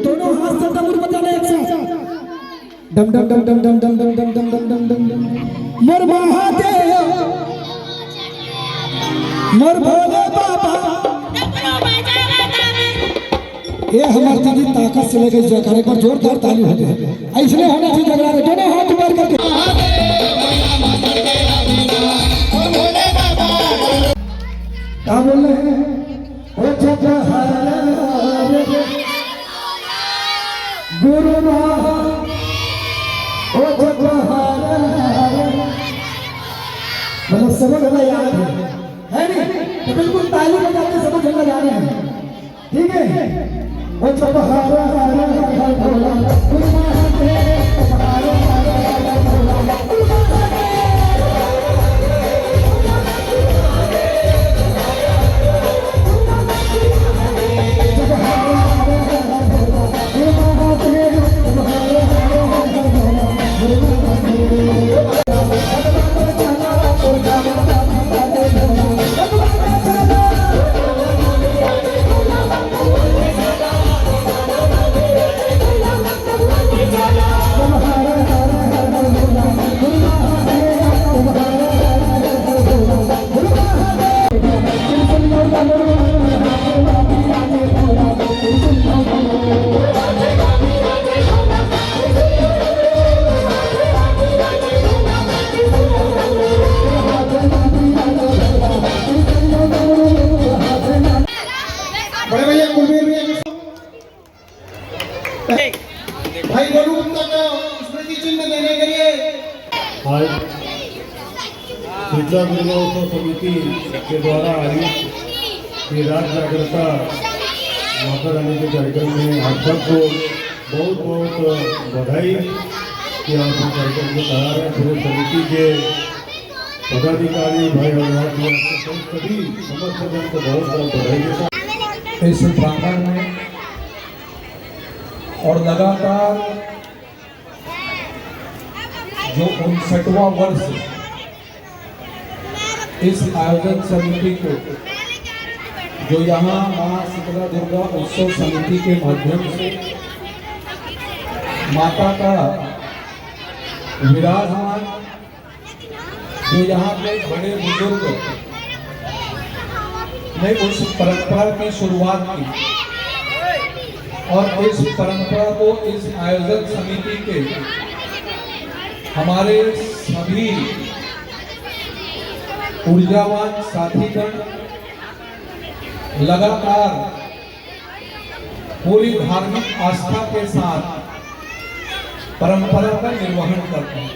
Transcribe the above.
दोनों हाथ से डमरू बजाना एक साथ। डम डम डम डम डम डम डम डम डम डम डम डम डम मोर महादेव मोर भोले बाबा। ये हमारे दीदी ताकत से लेकर जयकारे पर जोरदार ताली हो जाए। ऐसे होना चाहिए जगह दोनों हाथ ऊपर करके। क्या बोल रहे हैं? गुरु मतलब समझ में याद है नहीं? तो बिल्कुल ताली बजाते समझ में आ रहे हैं, ठीक है? वो जब हारा हारा हारा भोला गुरु महादेव हारा हारा हारा भोला गुरु भाई बोलूं तक स्मृति चिन्ह देने के लिए आज शीतला दुर्गा उत्सव समिति के द्वारा आयोजित ये रात जागृता माता रानी के कार्यक्रम में आप सबको बहुत बहुत बधाई कि आप इस कार्यक्रम को करा रहे हैं। पूरे समिति के पदाधिकारी भाई और सभी समस्त जन को बहुत बहुत बधाई देता। इस प्रांगण में और लगातार जो 59वां वर्ष इस आयोजन समिति को जो यहाँ मां शीतला दुर्गा उत्सव समिति के माध्यम से माता का विराजमान जो यहाँ पे बड़े बुजुर्ग ने उस परंपरा की शुरुआत की और इस परंपरा को इस आयोजन समिति के हमारे सभी ऊर्जावान साथीगण लगातार पूरी धार्मिक आस्था के साथ परंपरा का निर्वहन करते हैं।